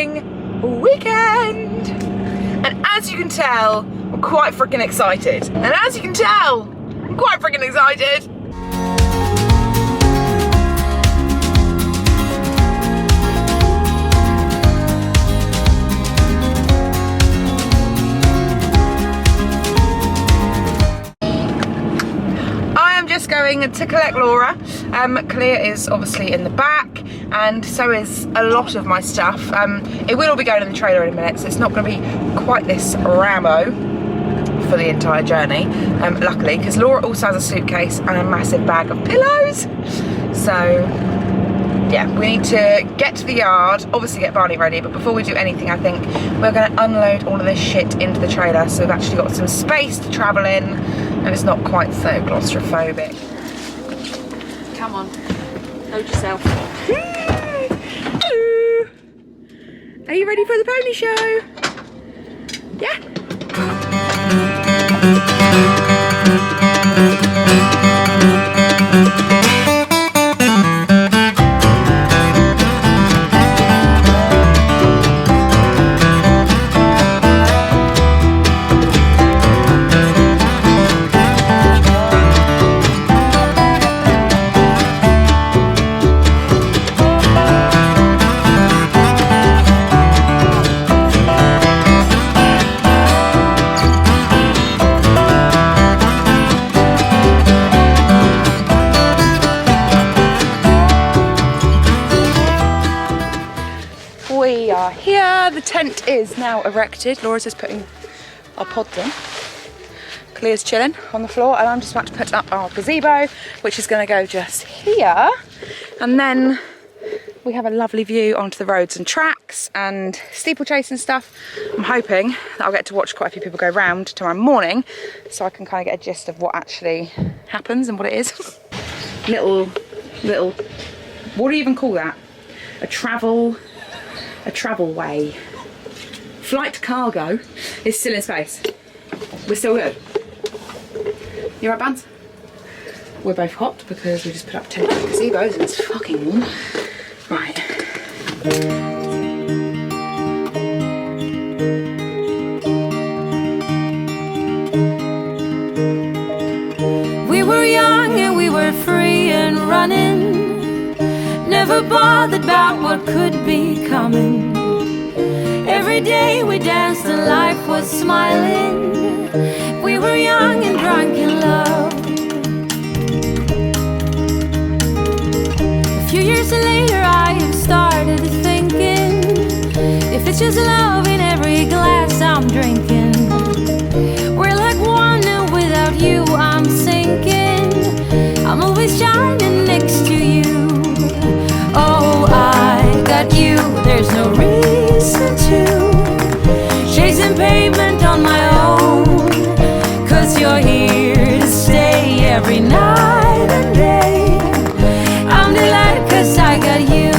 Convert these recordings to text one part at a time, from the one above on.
exciting weekend. And as you can tell, I'm quite freaking excited. And as you can tell, I'm quite freaking excited. Just going to collect Laura. Clea is obviously in the back, and so is a lot of my stuff. It will all be going in the trailer in a minute, so it's not going to be quite this Rambo for the entire journey, luckily, because Laura also has a suitcase and a massive bag of pillows. So yeah, we need to get to the yard, obviously get Barney ready, but before we do anything, I think we're going to unload all of this shit into the trailer, so we've actually got some space to travel in, and it's not quite so claustrophobic. Come on, load yourself. Are you ready for the pony show? Yeah? We are here, the tent is now erected. Laura's just putting our pods in. Clea's chilling on the floor, and I'm just about to put up our gazebo, which is going to go just here. And then we have a lovely view onto the roads and tracks and steeplechase and stuff. I'm hoping that I'll get to watch quite a few people go round tomorrow morning, so I can kind of get a gist of what actually happens and what it is. little, what do you even call that? A travel way. Flight cargo is still in space. We're still good. You right, Bans? We're both hot because we just put up tent gazebos and it's fucking warm. Right. We were young and we were free and running, never bothered about what could be coming. Every day we danced and life was smiling. We were young and drunk in love. A few years later I have started thinking, if it's just love in every glass I'm drinking, we're like one and without you I'm sinking. I'm always shining next to you. Oh, I got you, there's no reason to chasing pavement on my own, 'cause you're here to stay every night and day. I'm delighted 'cause I got you.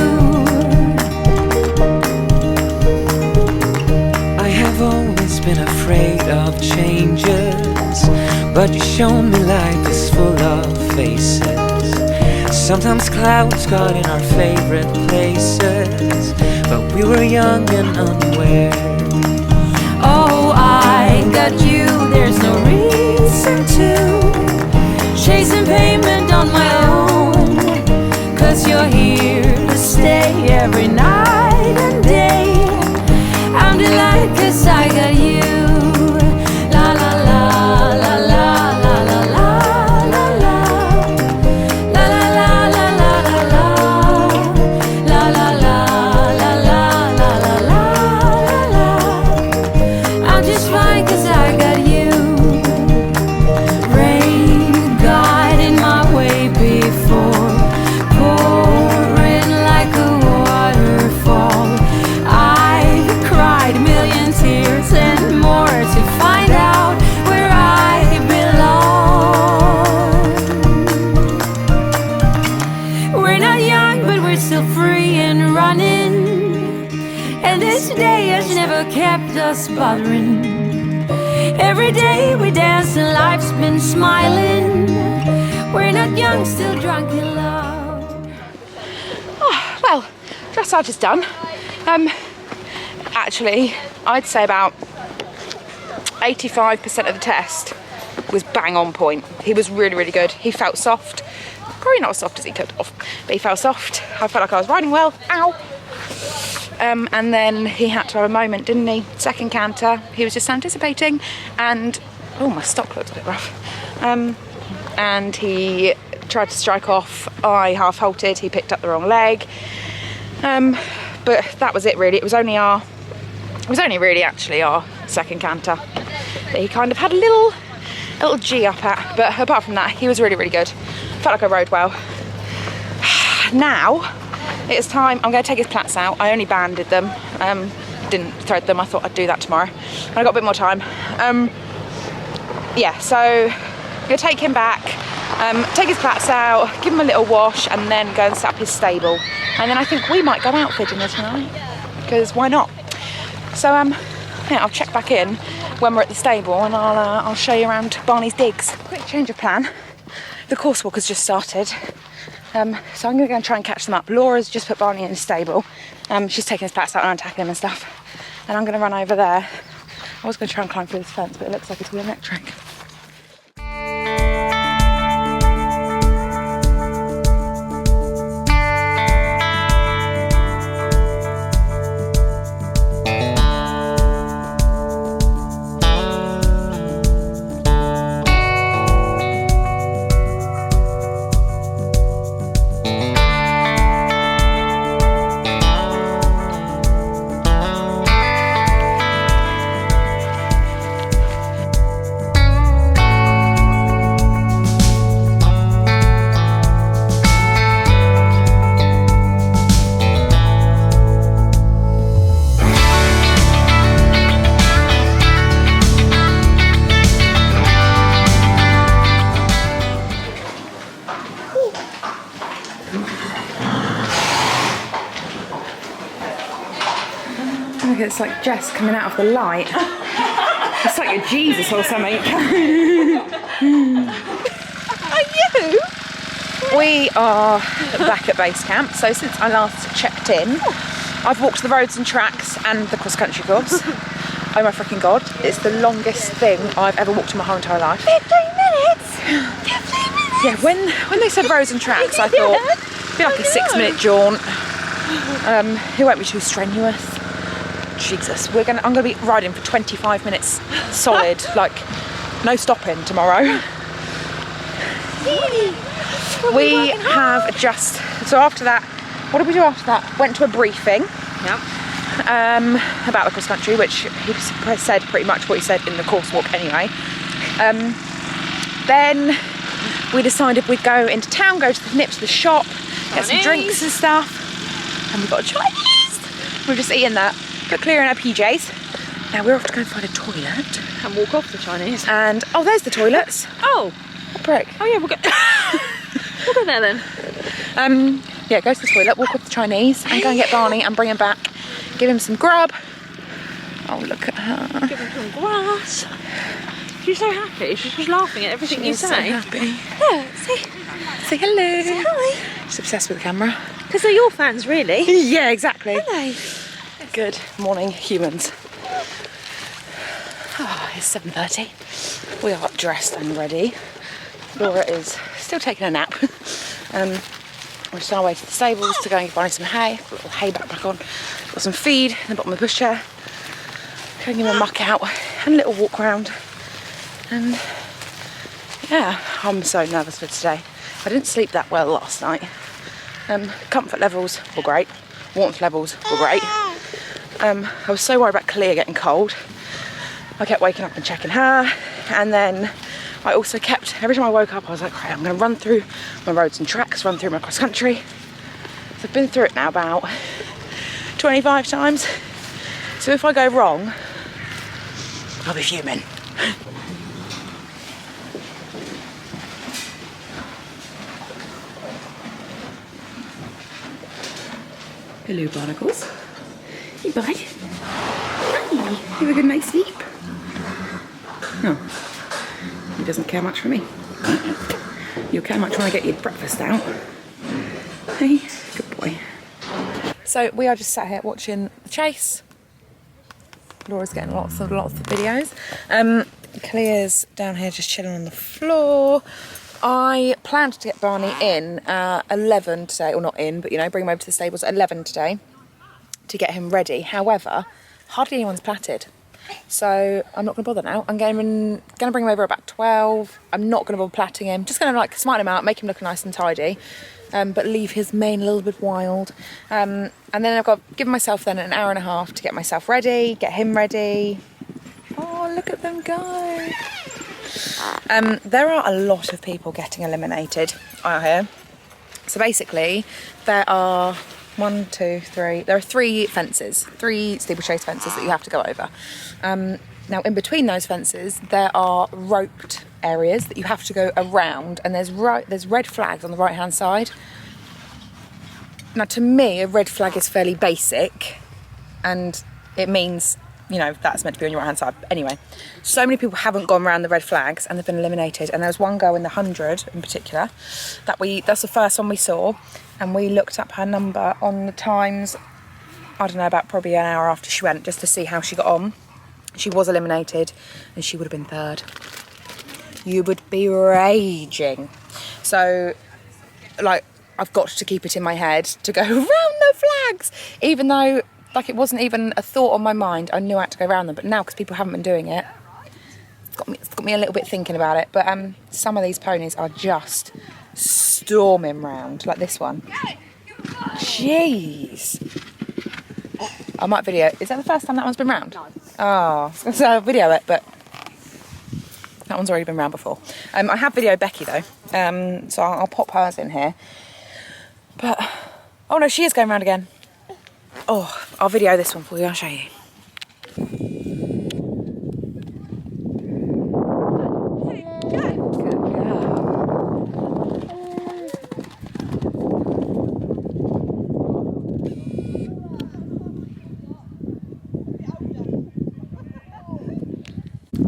I have always been afraid of changes, but you show me life is full of faces. Sometimes clouds got in our favorite places, but we were young and unaware. Oh, I got you, there's no reason to chasing pavement on my own, 'cause you're here to stay every night and day. I'm delighted 'cause I got you. La la la la la la la la. Kept us bothering. Every day we dance and life's been smiling. We're not young, still drunk in love. Oh, well, dressage is done. actually, I'd say about 85% of the test was bang on point. He was really, really good. He felt soft. Probably not as soft as he could have, but he felt soft. I felt like I was riding well. Ow! And then he had to have a moment, didn't he? Second canter, he was just anticipating, and oh, my stock looks a bit rough. And he tried to strike off. I half halted. He picked up the wrong leg. But that was it really. It was only really actually our second canter that he kind of had a little G up at. But apart from that, he was really, really good. Felt like I rode well. Now it's time. I'm going to take his plaits out. I only banded them. Didn't thread them. I thought I'd do that tomorrow. And I got a bit more time. Yeah, so I'm going to take him back, take his plaits out, give him a little wash, and then go and set up his stable. And then I think we might go out for dinner tonight, because why not? So yeah, I'll check back in when we're at the stable, and I'll show you around Barney's digs. Quick change of plan. The course walk has just started, so I'm going to go and try and catch them up. Laura's just put Barney in his stable. She's taking his plaits out and untackling him and stuff, and I'm going to run over there. I was going to try and climb through this fence, but it looks like it's all electric. Look, it's like Jess coming out of the light. It's like a Jesus or something. Are you? We are back at base camp. So since I last checked in, I've walked the roads and tracks and the cross-country course. Oh my freaking god, it's the longest thing I've ever walked in my whole entire life. 15 minutes! 15 minutes! Yeah, when they said roads and tracks, I thought it'd be like a 6-minute jaunt. It won't be too strenuous. Jesus, I'm gonna be riding for 25 minutes solid, like no stopping tomorrow. We have just, so after that, what did we do after that? Went to a briefing. Yep. About the cross country, which he said pretty much what he said in the course walk anyway. Then we decided we'd go into town, go to the shop, get some drinks and stuff, and we got a Chinese. We're just eating that. Got clearing our PJs. Now we're off to go and find a toilet. And walk off the Chinese. And, oh, there's the toilets. Oh. What prick. Oh yeah, we'll go there then. Yeah, go to the toilet, walk off the Chinese, and go and get Barney and bring him back. Give him some grub. Oh, look at her. Give him some grass. She's so happy. She's just laughing at everything you say. So happy. Yeah, Say hello. say hi. She's obsessed with the camera. Because they're your fans, really. Yeah, exactly. Hello. Good morning, humans. Oh, it's 7:30. We are dressed and ready. Laura is still taking a nap. We're just on our way to the stables to go and buy some hay. Put a little hay back on. Got some feed in the bottom of the pushchair. Go and give him a muck out and a little walk round. And yeah, I'm so nervous for today. I didn't sleep that well last night. Comfort levels were great. Warmth levels were great. I was so worried about Clea getting cold. I kept waking up and checking her, and then I also kept, every time I woke up I was like, right, I'm going to run through my roads and tracks, run through my cross country. So I've been through it now about 25 times. So if I go wrong, I'll be fuming. Hello, barnacles. Hey, bud. Hi. You have a good night's sleep? No. He doesn't care much for me. You'll care much when I get your breakfast out. Hey, good boy. So we are just sat here watching the chase. Laura's getting lots of videos. Clear's down here just chilling on the floor. I planned to get Barney in 11 today, or not in, but you know, bring him over to the stables at 11 today to get him ready. However, hardly anyone's platted, so I'm not going to bother now. I'm going to bring him over about 12. I'm not going to bother platting him. Just going to like smile him out, make him look nice and tidy, but leave his mane a little bit wild. And then I've got given myself then an hour and a half to get myself ready, get him ready. Oh, look at them go. There are a lot of people getting eliminated out here. So basically, there are there are 3 fences, 3 steeplechase fences that you have to go over. Now, in between those fences, there are roped areas that you have to go around, and there's red flags on the right-hand side. Now, to me, a red flag is fairly basic, and it means, you know, that's meant to be on your right hand side. Anyway, so many people haven't gone around the red flags and they've been eliminated. And there was one girl in the 100 in particular that's the first one we saw, and we looked up her number on the times, I don't know, about probably an hour after she went, just to see how she got on. She was eliminated and she would have been 3rd. You would be raging. So, like, I've got to keep it in my head to go around the flags, even though, like, it wasn't even a thought on my mind. I knew I had to go around them, but now, because people haven't been doing it, it's got me a little bit thinking about it. But some of these ponies are just storming round, like this one. Jeez. I might video. Is that the first time that one's been round? No. Oh, I was going to say I'll video it, but that one's already been round before. I have videoed Becky though, so I'll pop hers in here. But, oh no, she is going round again. Oh, I'll video this one for you, I'll show you.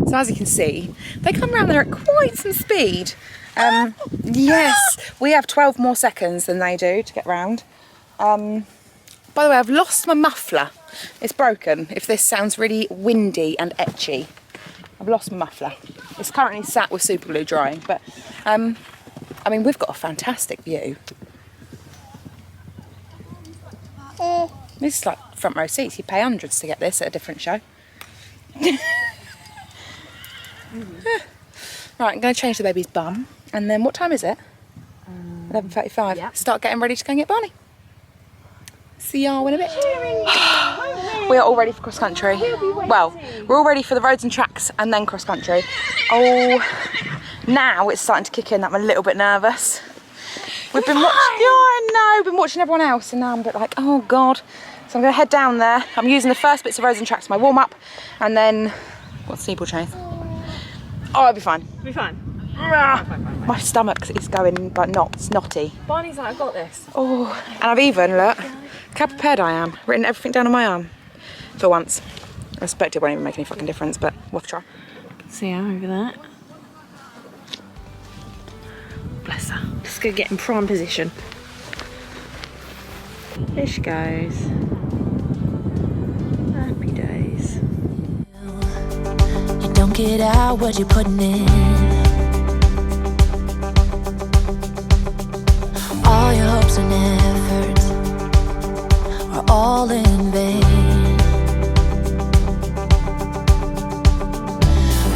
So as you can see, they come around there at quite some speed. Yes, we have 12 more seconds than they do to get round. By the way, I've lost my muffler. It's broken, if this sounds really windy and etchy. I've lost my muffler. It's currently sat with super glue drying, but I mean, we've got a fantastic view. This is like front row seats. You pay hundreds to get this at a different show. Right, I'm going to change the baby's bum, and then what time is it? 11:35. Yeah. Start getting ready to go and get Barney. See y'all in a bit. We are all ready for cross country. Well, we're all ready for the roads and tracks and then cross country. Oh, now it's starting to kick in that I'm a little bit nervous. We've been watching, I know, been watching everyone else, and now I'm a bit like, oh God. So I'm going to head down there. I'm using the first bits of roads and tracks for my warm up, and then what's steeplechase? Oh, it'll be fine. It'll be fine. My stomach is going like snotty. Barney's like, I've got this. Oh, and I've even, look, how prepared I am. Written everything down on my arm. For once. I expect it won't even make any fucking difference, but we'll try. See her over there. Bless her. Just gonna get in prime position. There she goes. Happy days. You don't get out what you're putting in. All your hopes and efforts are all in vain.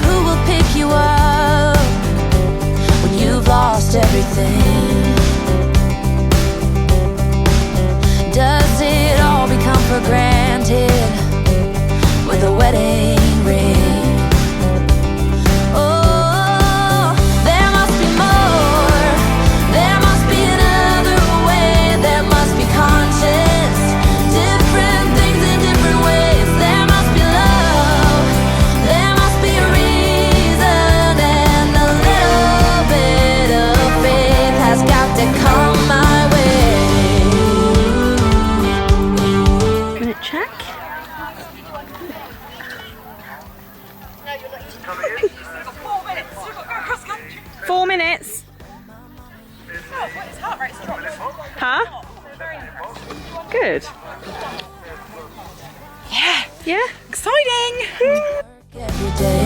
Who will pick you up when you've lost everything? Does it all become for granted with a wedding ring? Huh? Good. Yeah. Yeah? Exciting! every day.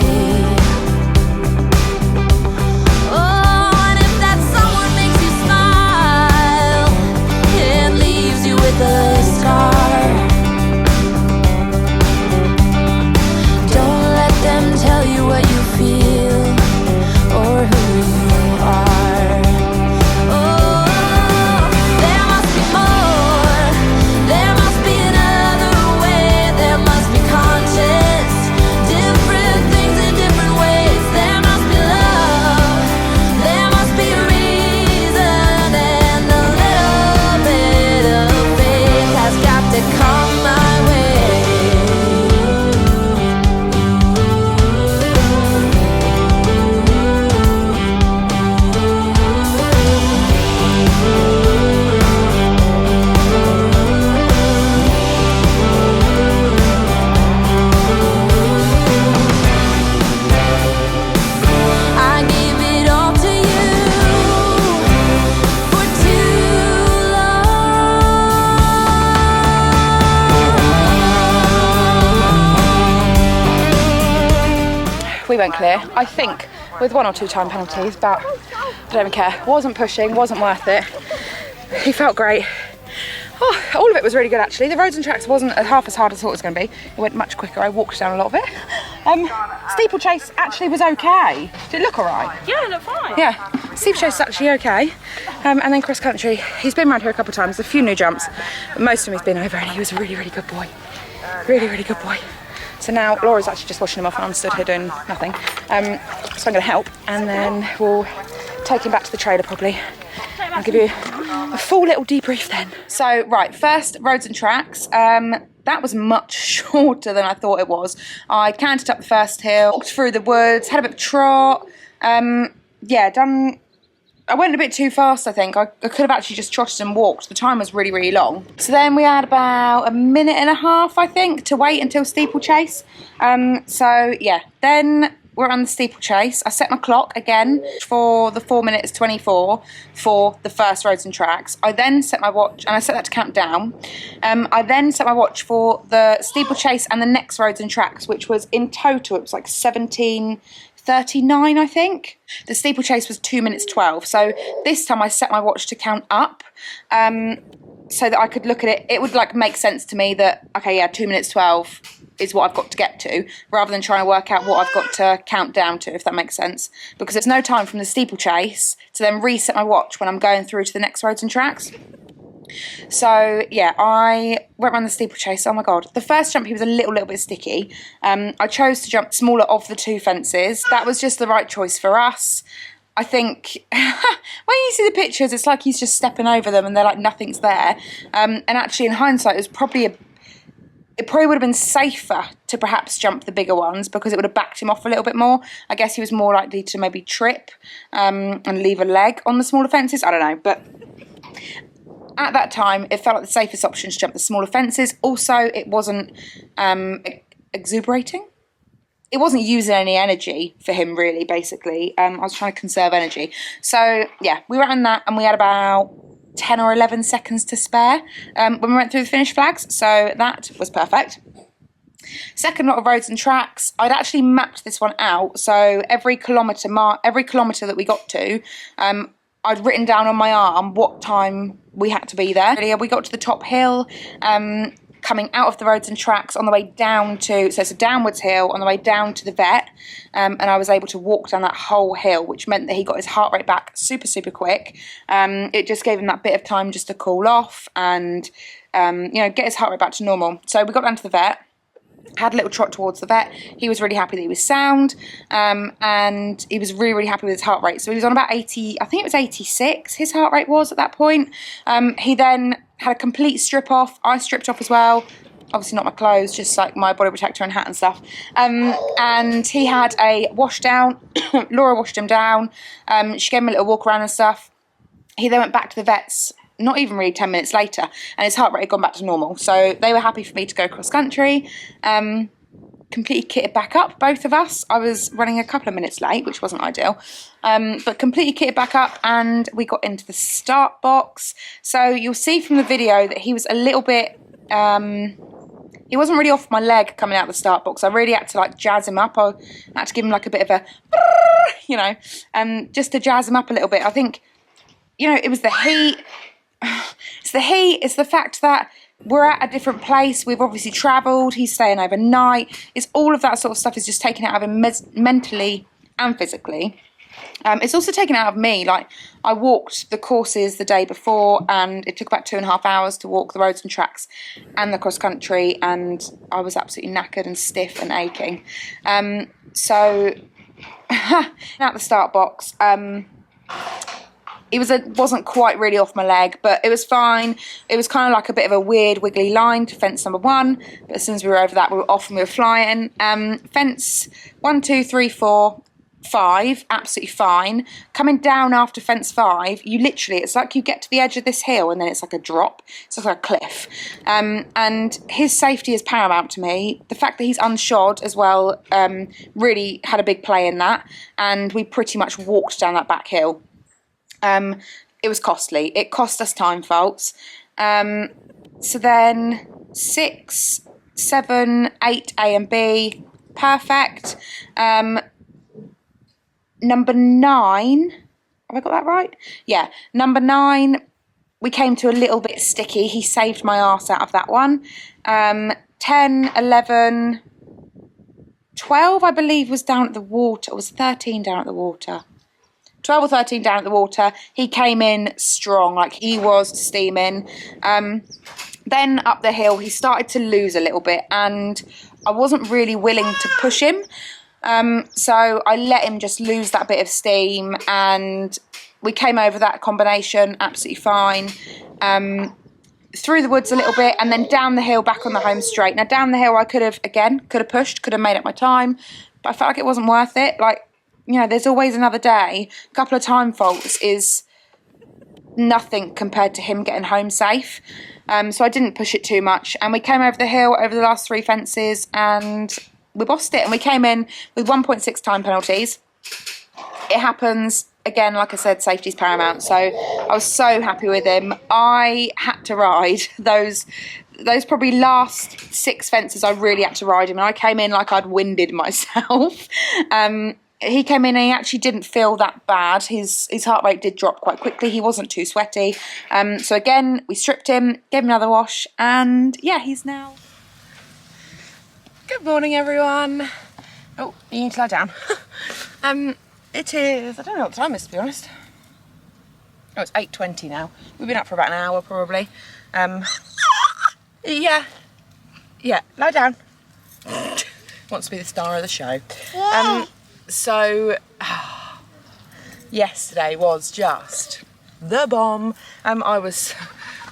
Oh, and if that someone makes you smile and leaves you with a scar, don't let them tell you what you feel or who you are. Oh, there must be more. There must be another way. There must be conscience. Different things in different ways. There must be love. There must be a reason, and a little bit of faith has got to come my way. I gave it all to you for too long. We went clear, I think, with 1 or 2 time penalties, but I don't even care. Wasn't pushing, wasn't worth it. He felt great. Oh, all of it was really good actually. The roads and tracks wasn't half as hard as I thought it was going to be. It went much quicker. I walked down a lot of it. Steeplechase actually was okay. Did it look alright? Yeah, look fine. Yeah, steeplechase is actually okay. And then cross country, he's been around here a couple of times, a few new jumps, but most of them he's been over and he was a really, really good boy. Really, really good boy. So now Laura's actually just washing him off and I'm stood here doing nothing. So I'm going to help and then we'll take him back to the trailer probably. I'll give you a full little debrief then. So, right, first roads and tracks. That was much shorter than I thought it was. I canted up the first hill, walked through the woods, had a bit of trot. Yeah, I went a bit too fast, I think. I could have actually just trotted and walked. The time was really, really long. So then we had about a minute and a half, I think, to wait until steeplechase. So, yeah, then we're on the steeplechase. I set my clock again for the 4 minutes 24 for the first roads and tracks. I then set my watch, and I set that to count down. I then set my watch for the steeplechase and the next roads and tracks, which was in total, it was like 17:39, I think. The steeplechase was 2 minutes 12. So this time I set my watch to count up. So that I could look at it. It would like make sense to me that, okay, yeah, 2 minutes 12 is what I've got to get to, rather than trying to work out what I've got to count down to, if that makes sense. Because there's no time from the steeplechase to then reset my watch when I'm going through to the next roads and tracks. So yeah, I went around the steeplechase. Oh my god, the first jump he was a little bit sticky. I chose to jump smaller of the 2 fences. That was just the right choice for us. I think when you see the pictures, it's like he's just stepping over them and they're like nothing's there. And actually in hindsight, it probably would have been safer to perhaps jump the bigger ones because it would have backed him off a little bit more. I guess he was more likely to maybe trip and leave a leg on the smaller fences. I don't know, but at that time, it felt like the safest option to jump the smaller fences. Also, it wasn't exuberating. It wasn't using any energy for him, really, basically. I was trying to conserve energy. So, yeah, we were on that, and we had about 10 or 11 seconds to spare when we went through the finish flags, so that was perfect. Second lot of roads and tracks, I'd actually mapped this one out, so every kilometre that we got to, I'd written down on my arm what time we had to be there. We got to the top hill, coming out of the roads and tracks on the way down to, so it's a downwards hill on the way down to the vet, and I was able to walk down that whole hill, which meant that he got his heart rate back super, super quick. It just gave him that bit of time just to cool off and, you know, get his heart rate back to normal. So we got down to the vet, had a little trot towards the vet. He was really happy that he was sound, and he was really, really happy with his heart rate. So he was on about 80, I think it was 86, his heart rate was at that point. He then had a complete strip off. I stripped off as well. Obviously not my clothes, just like my body protector and hat and stuff. And he had a wash down. Laura washed him down. She gave him a little walk around and stuff. He then went back to the vets, not even really 10 minutes later, and his heart rate had gone back to normal. So they were happy for me to go cross country. Completely kitted back up, both of us. I was running a couple of minutes late, which wasn't ideal. But completely kitted back up, and we got into the start box. So you'll see from the video that he was a little bit he wasn't really off my leg coming out of the start box. I really had to like jazz him up. I had to give him like a bit of a, you know, just to jazz him up a little bit. I think, you know, it was the heat. It's the heat. It's the fact that we're at a different place. We've obviously travelled. He's staying overnight. It's all of that sort of stuff is just taken out of him mentally and physically. It's also taken out of me. Like, I walked the courses the day before and it took about 2.5 hours to walk the roads and tracks and the cross country, and I was absolutely knackered and stiff and aching. So out the start box, it wasn't quite really off my leg, but it was fine. It was kind of like a bit of a weird wiggly line to fence number 1, but as soon as we were over that, we were off and we were flying. Fence 1, 2, 3, 4, 5, absolutely fine. Coming down after fence 5, you literally, it's like you get to the edge of this hill and then it's like a drop. It's like a cliff. And his safety is paramount to me. The fact that he's unshod as well really had a big play in that. And we pretty much walked down that back hill. It was costly. It cost us time faults. So then 6, 7, 8 A and B, perfect. Number 9, have I got that right? Yeah, number 9, we came to a little bit sticky. He saved my arse out of that one. 10, 11, 12, I believe, was down at the water. It was 13 down at the water. 12 or 13 down at the water. He came in strong, like he was steaming. Then up the hill, he started to lose a little bit, and I wasn't really willing to push him. So I let him just lose that bit of steam, and we came over that combination absolutely fine. Through the woods a little bit, and then down the hill back on the home straight. Now down the hill I could have pushed, could have made up my time, but I felt like it wasn't worth it. Like, you know, there's always another day. A couple of time faults is nothing compared to him getting home safe. So I didn't push it too much, and we came over the hill over the last 3 fences and we bossed it, and we came in with 1.6 time penalties. It happens. Again, like I said, safety's paramount. So I was so happy with him. I had to ride those probably last 6 fences. I really had to ride him, and I came in like I'd winded myself. He came in and he actually didn't feel that bad. His heart rate did drop quite quickly. He wasn't too sweaty. So again, we stripped him, gave him another wash, and yeah, he's now... Good morning, everyone. Oh, you need to lie down. It is, I don't know what time it is, to be honest. Oh, it's 8:20 now. We've been up for about an hour, probably. Yeah, lie down. Wants to be the star of the show. So, yesterday was just the bomb. I was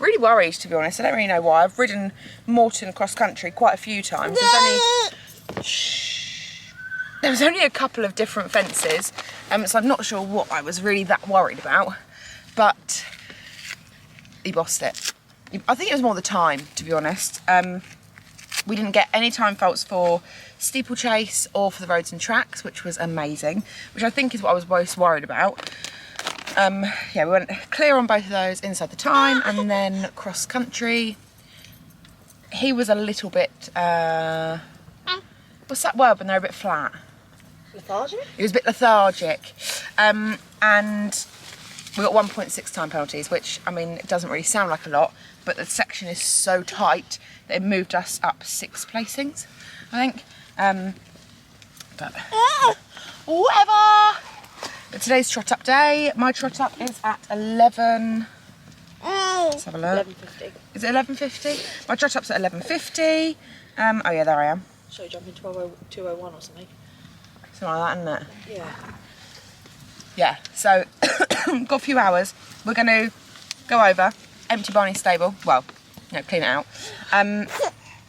really worried, to be honest. I don't really know why. I've ridden Moreton cross country quite a few times. There was only a couple of different fences, so I'm not sure what I was really that worried about, but he bossed it. I think it was more the time, to be honest. We didn't get any time faults for steeplechase or for the roads and tracks, which was amazing, which I think is what I was most worried about. Yeah, we went clear on both of those inside the time, and then cross country. He was a little bit, what's that word when they're a bit flat? Lethargic? He was a bit lethargic. And we got 1.6 time penalties, which, I mean, it doesn't really sound like a lot, but the section is so tight that it moved us up 6 placings, I think. But whatever. But today's trot up day. My trot up is at 11. Let's have a look. 11:50. Is it 11:50? My trot up's at 11:50. Oh yeah, there I am. So you jump in 2:01 or something. Something like that, isn't it? Yeah. Yeah. So got a few hours. We're going to go over, empty Barney's stable. Well, no, clean it out, and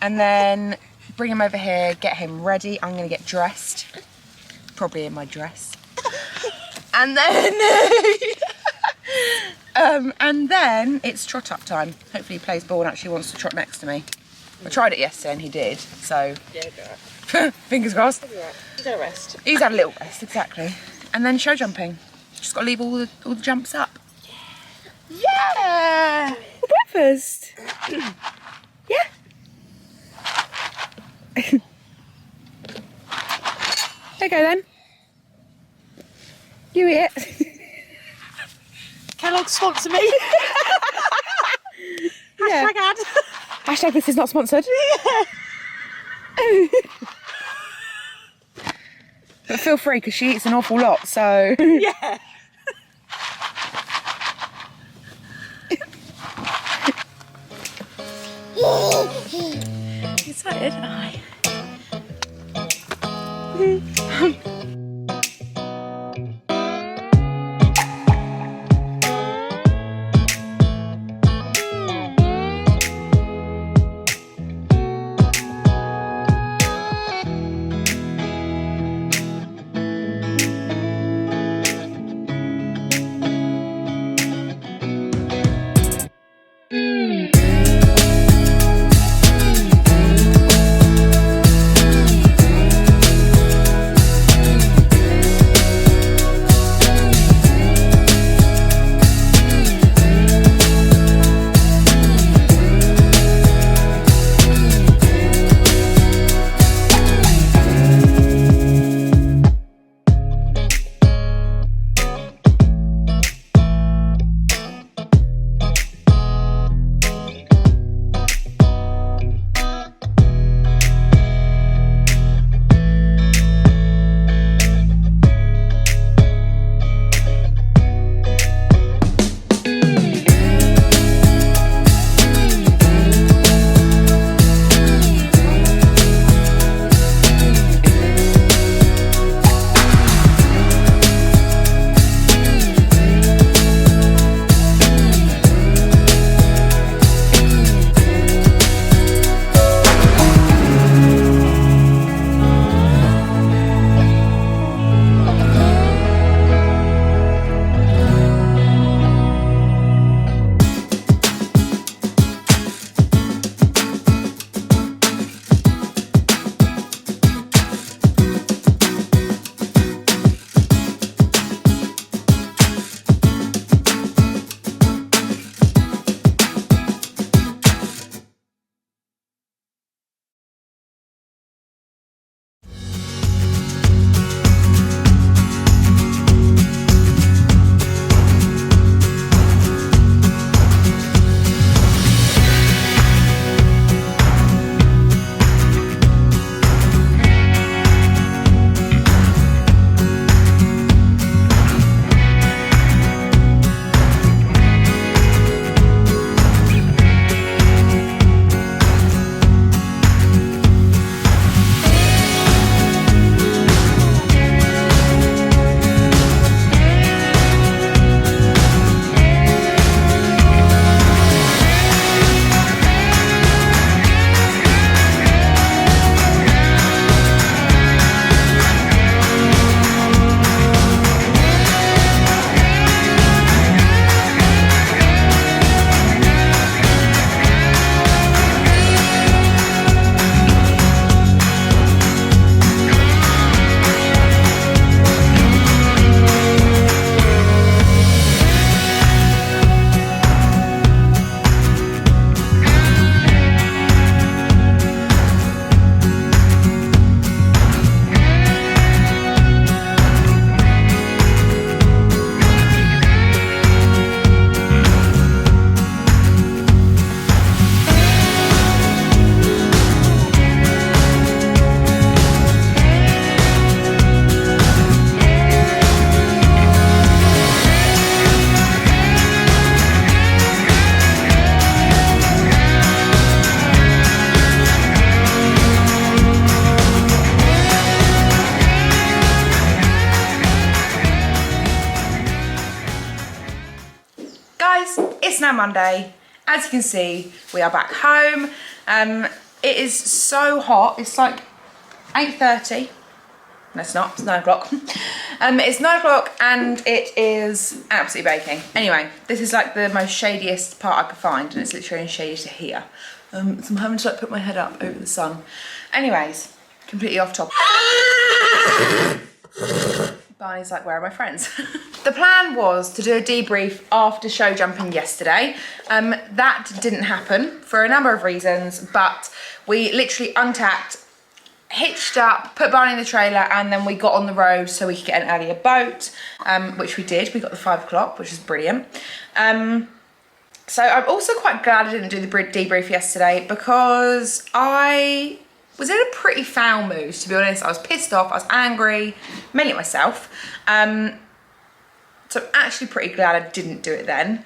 then bring him over here, get him ready. I'm going to get dressed, probably in my dress. And then it's trot up time. Hopefully he plays ball and actually wants to trot next to me. I tried it yesterday and he did, so Yeah, go right. fingers crossed. He's alright. He's had a rest. He's had a little rest, exactly. And then show jumping. Just got to leave all the jumps up. Yeah! Breakfast. Yeah. go then. You eat it. Kellogg's sponsor me. Yeah. Hashtag ad. Hashtag this is not sponsored. But feel free, because she eats an awful lot, so... Yeah. Excited? Aye. It's now Monday. As you can see, we are back home. It is so hot. It's like 8:30. No, it's not. It's 9 o'clock. It's 9 o'clock and it is absolutely baking. Anyway, this is like the most shadiest part I could find, and it's literally shady to here. So I'm having to like put my head up over the sun. Anyways, completely off topic. Barney's like, where are my friends? The plan was to do a debrief after show jumping yesterday. That didn't happen for a number of reasons, but we literally untacked. hitched up, put Barney in the trailer, and then we got on the road so we could get an earlier boat, which we did. We got the 5 o'clock, which is brilliant. So I'm also quite glad I didn't do the debrief yesterday because I was in a pretty foul mood, to be honest. I was pissed off, I was angry, mainly at myself. So I'm actually pretty glad I didn't do it then.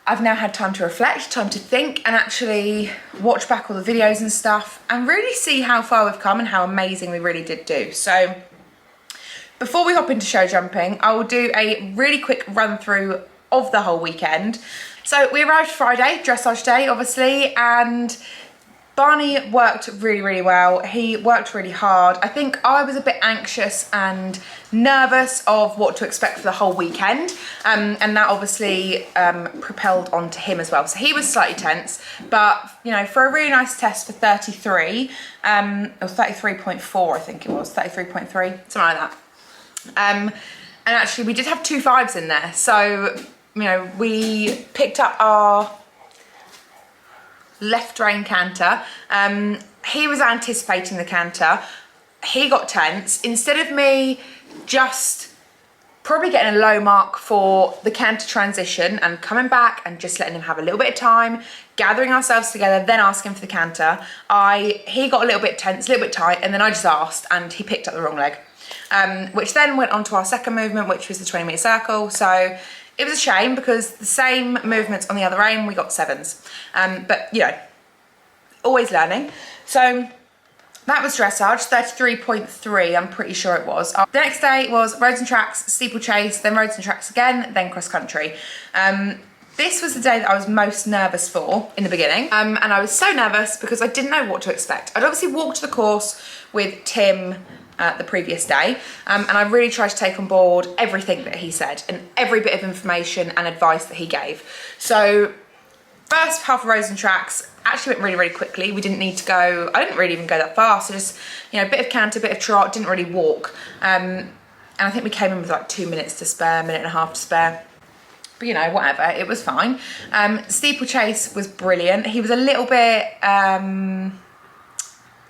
I've now had time to reflect, time to think, and actually watch back all the videos and stuff and really see how far we've come and how amazing we really did do. So before we hop into show jumping, I will do a really quick run through of the whole weekend. So we arrived Friday, dressage day obviously, and Barney worked really, really well. He worked really hard. I think I was a bit anxious and nervous of what to expect for the whole weekend. And that obviously propelled onto him as well. So he was slightly tense, but you know, for a really nice test for 33, or 33.4, I think it was, 33.3, something like that. And actually we did have 2 5s in there. So, you know, we picked up our left rein canter. He was anticipating the canter. He got tense. Instead of me just probably getting a low mark for the canter transition and coming back and just letting him have a little bit of time, gathering ourselves together, then asking for the canter, he got a little bit tense, a little bit tight, and then I just asked and he picked up the wrong leg. Which then went on to our second movement, which was the 20-metre circle. So it was a shame because the same movements on the other rein, we got 7s. But, you know, always learning. So that was dressage, 33.3, I'm pretty sure it was. The next day was roads and tracks, steeplechase, then roads and tracks again, then cross country. This was the day that I was most nervous for in the beginning. And I was so nervous because I didn't know what to expect. I'd obviously walked the course with Tim the previous day, and I really tried to take on board everything that he said and every bit of information and advice that he gave. So first half of roads and tracks actually went really, really quickly. We didn't need to go, I didn't really even go that far, so just, you know, a bit of canter, a bit of trot, didn't really walk. And I think we came in with like 2 minutes to spare, 1.5 minutes to spare. But you know, whatever, it was fine. Steeplechase was brilliant. He was a little bit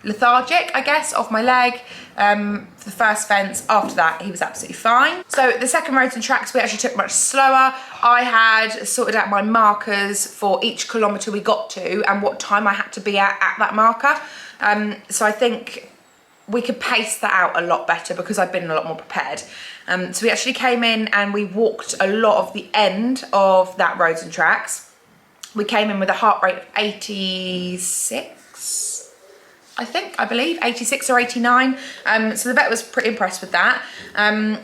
lethargic, I guess, off my leg for the first fence. After that, he was absolutely fine. So the second roads and tracks we actually took much slower. I had sorted out my markers for each kilometre we got to and what time I had to be at that marker. So I think we could pace that out a lot better because I've been a lot more prepared. So we actually came in and we walked a lot of the end of that roads and tracks. We came in with a heart rate of 86. I believe 86 or 89. So the vet was pretty impressed with that.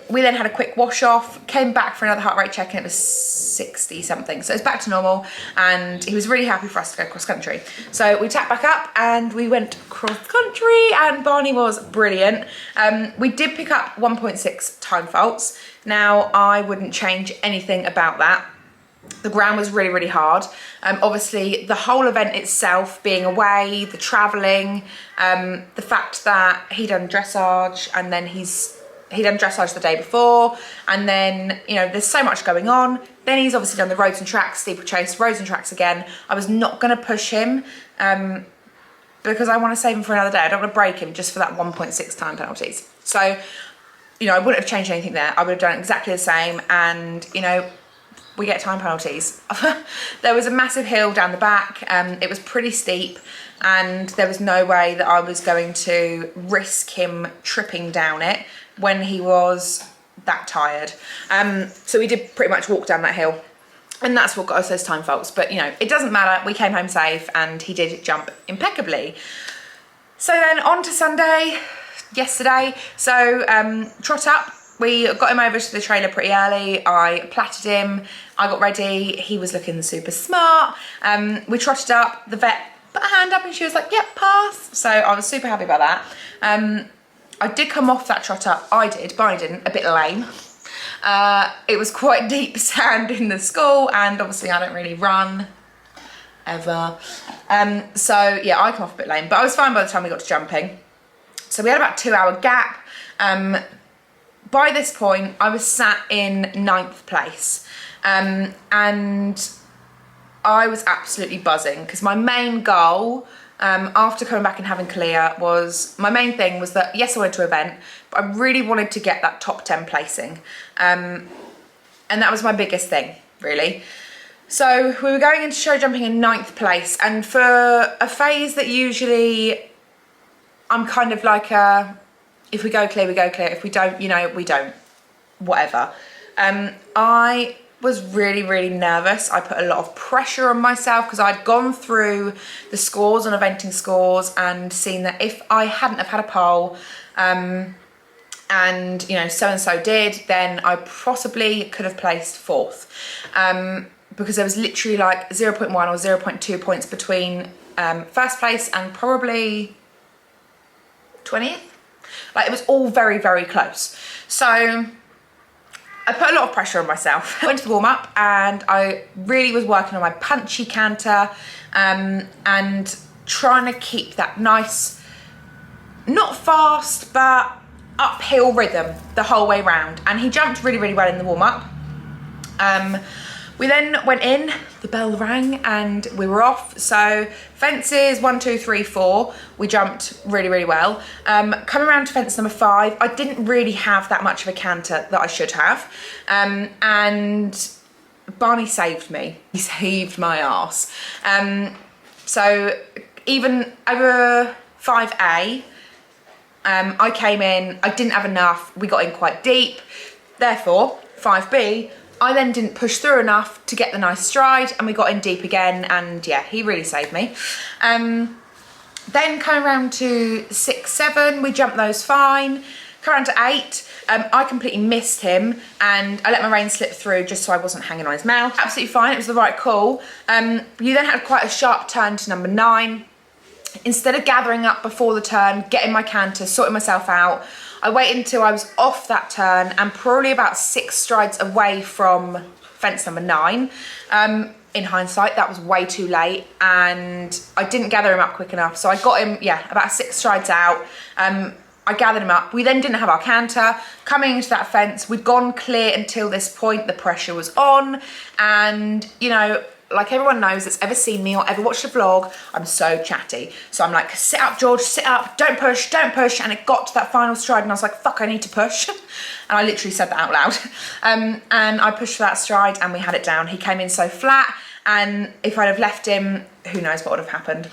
We then had a quick wash off, came back for another heart rate check, and it was 60 something. So it's back to normal, and he was really happy for us to go cross country. So we tapped back up and we went cross country, and Barney was brilliant. We did pick up 1.6 time faults. Now I wouldn't change anything about that. The ground was really, really hard. Obviously, the whole event itself, being away, the travelling, the fact that he done dressage and then he done dressage the day before, and then, you know, there's so much going on. Then he's obviously done the roads and tracks, steeplechase, roads and tracks again. I was not going to push him because I want to save him for another day. I don't want to break him just for that 1.6 time penalties. So, you know, I wouldn't have changed anything there. I would have done exactly the same, and, you know, we get time penalties. There was a massive hill down the back. It was pretty steep, and there was no way that I was going to risk him tripping down it when he was that tired. So we did pretty much walk down that hill, and that's what got us those time faults. But you know, it doesn't matter. We came home safe, and he did jump impeccably. So then on to Sunday, yesterday. So trot up. We got him over to the trailer pretty early. I platted him, I got ready, he was looking super smart. We trotted up, the vet put her hand up and she was like, yep, pass. So I was super happy about that. I did come off that trot up, I did, Barney didn't, a bit lame. It was quite deep sand in the school, and obviously I don't really run, ever. So yeah, I come off a bit lame, but I was fine by the time we got to jumping. So we had about a 2-hour gap. By this point, I was sat in 9th place, and I was absolutely buzzing because my main goal after coming back and having Kalia was, my main thing was that, yes, I wanted to event, but I really wanted to get that top 10 placing. And that was my biggest thing, really. So we were going into show jumping in 9th place, and for a phase that usually I'm kind of like if we go clear, we go clear. If we don't, you know, we don't. Whatever. I was really, really nervous. I put a lot of pressure on myself because I'd gone through the scores on eventing scores and seen that if I hadn't have had a pole, and you know, so and so did, then I possibly could have placed 4th. Because there was literally like 0.1 or 0.2 points between first place and probably 20th. Like, it was all very, very close. So I put a lot of pressure on myself. I went to the warm-up and I really was working on my punchy canter, and trying to keep that nice, not fast, but uphill rhythm the whole way round. And he jumped really, really well in the warm-up. We then went in, the bell rang, and we were off. So fences 1, 2, 3, 4, we jumped really, really well. Coming around to fence number 5, I didn't really have that much of a canter that I should have. And Barney saved me. He saved my arse. So even over 5A, I came in, I didn't have enough, we got in quite deep. Therefore, 5B, I then didn't push through enough to get the nice stride, and we got in deep again, and yeah, he really saved me. Then coming around to 6, 7, we jumped those fine. Coming around to 8, I completely missed him, and I let my rein slip through just so I wasn't hanging on his mouth. Absolutely fine, it was the right call. You then had quite a sharp turn to number 9. Instead of gathering up before the turn, getting my canter, sorting myself out, I waited until I was off that turn and probably about 6 strides away from fence number 9. In hindsight, that was way too late, and I didn't gather him up quick enough. So I got him, yeah, about 6 strides out. I gathered him up. We then didn't have our canter. Coming into that fence, we'd gone clear until this point. The pressure was on, and you know, like everyone knows that's ever seen me or ever watched the vlog, I'm so chatty. So I'm like, sit up, George, sit up, don't push, don't push. And it got to that final stride and I was like, fuck, I need to push. And I literally said that out loud. And I pushed for that stride and we had it down. He came in so flat, and if I'd have left him, who knows what would have happened.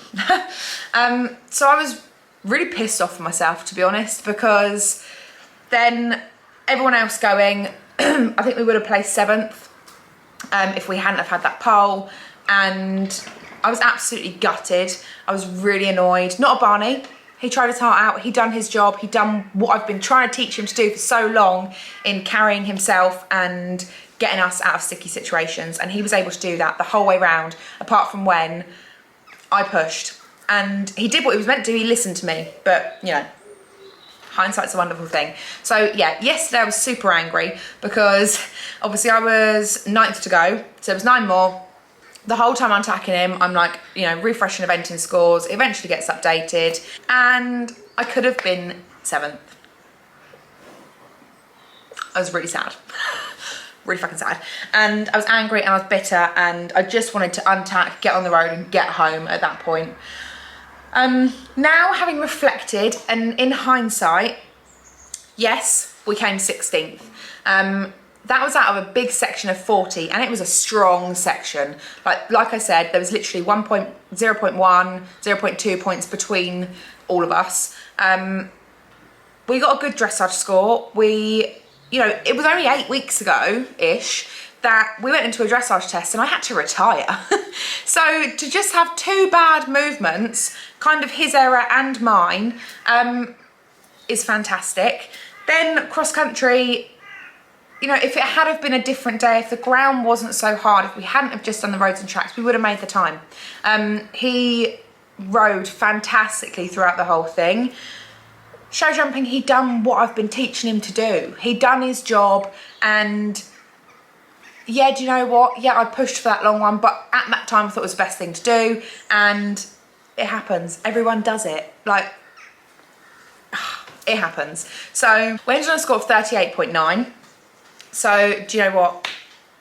So I was really pissed off with myself, to be honest, because then everyone else going, I think we would have placed 7th. If we hadn't have had that pole, and I was absolutely gutted. I was really annoyed. Not at Barney. He tried his heart out. He'd done his job. He'd done what I've been trying to teach him to do for so long in carrying himself and getting us out of sticky situations. And he was able to do that the whole way round, apart from when I pushed. And he did what he was meant to do. He listened to me. But, you know, hindsight's a wonderful thing. So yeah, yesterday I was super angry because obviously I was 9th to go, so it was 9 more. The whole time I'm attacking him, I'm like, you know, refreshing eventing scores. It eventually gets updated, and I could have been 7th. I was really sad. Really fucking sad. And I was angry and I was bitter, and I just wanted to untack, get on the road and get home at that point. Now, having reflected, and in hindsight, yes, we came 16th. That was out of a big section of 40, and it was a strong section. Like I said, there was literally 0.1, 0.2 points between all of us. We got a good dressage score. You know, it was only 8 weeks ago-ish that we went into a dressage test and I had to retire. So to just have 2 bad movements, kind of his error and mine, is fantastic. Then cross country, you know, if it had have been a different day, if the ground wasn't so hard, if we hadn't have just done the roads and tracks, we would have made the time. He rode fantastically throughout the whole thing. Show jumping, he'd done what I've been teaching him to do. He'd done his job, and yeah, do you know what? Yeah, I pushed for that long one, but at that time I thought it was the best thing to do, and it happens. Everyone does it. Like, it happens. So we ended on a score of 38.9. So do you know what?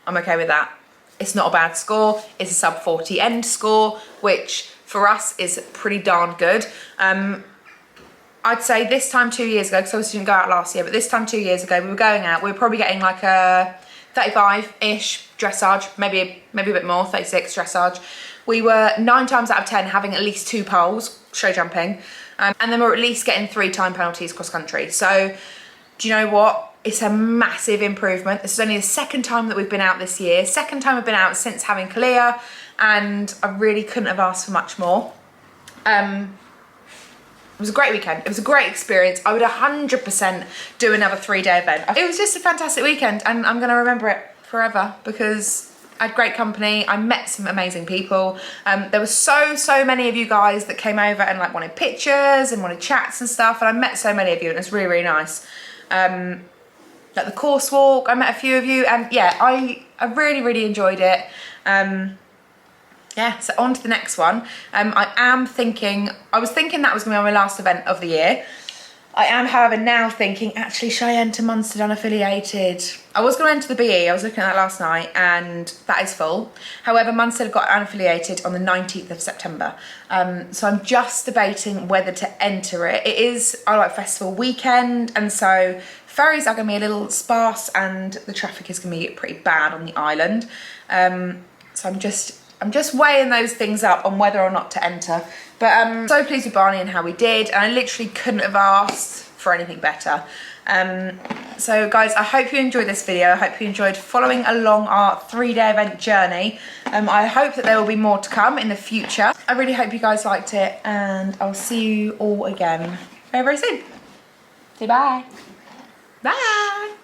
I'm okay with that. It's not a bad score. It's a sub 40 end score, which for us is pretty darn good. I'd say this time 2 years ago, because obviously we didn't go out last year, but this time 2 years ago, we were going out, we were probably getting like a 35-ish dressage, maybe a bit more, 36 dressage. We were 9 times out of 10 having at least 2 poles, show jumping, and then we're at least getting 3 time penalties cross country. So do you know what? It's a massive improvement. This is only the 2nd time that we've been out this year, 2nd time we've been out since having Kalia, and I really couldn't have asked for much more. It was a great weekend. It was a great experience. I would 100% do another 3-day event. It was just a fantastic weekend, and I'm gonna remember it forever because I had great company. I met some amazing people. There were so many of you guys that came over and like wanted pictures and wanted chats and stuff, and I met so many of you, and it was really nice. Like the course walk, I met a few of you, and yeah, I really enjoyed it. Yeah, so on to the next one. I was thinking that was gonna be my last event of the year. I am, however, now thinking, actually, should I enter Munstead unaffiliated? I was gonna enter the BE, I was looking at that last night, and that is full. However, Munstead got unaffiliated on the 19th of September. So I'm just debating whether to enter it. It is Isle Festival weekend, and so ferries are gonna be a little sparse, and the traffic is gonna be pretty bad on the island. So I'm just weighing those things up on whether or not to enter. But I'm so pleased with Barney and how we did, and I literally couldn't have asked for anything better. So guys, I hope you enjoyed this video. I hope you enjoyed following along our 3-day event journey. I hope that there will be more to come in the future. I really hope you guys liked it, and I'll see you all again very soon. Say bye. Bye.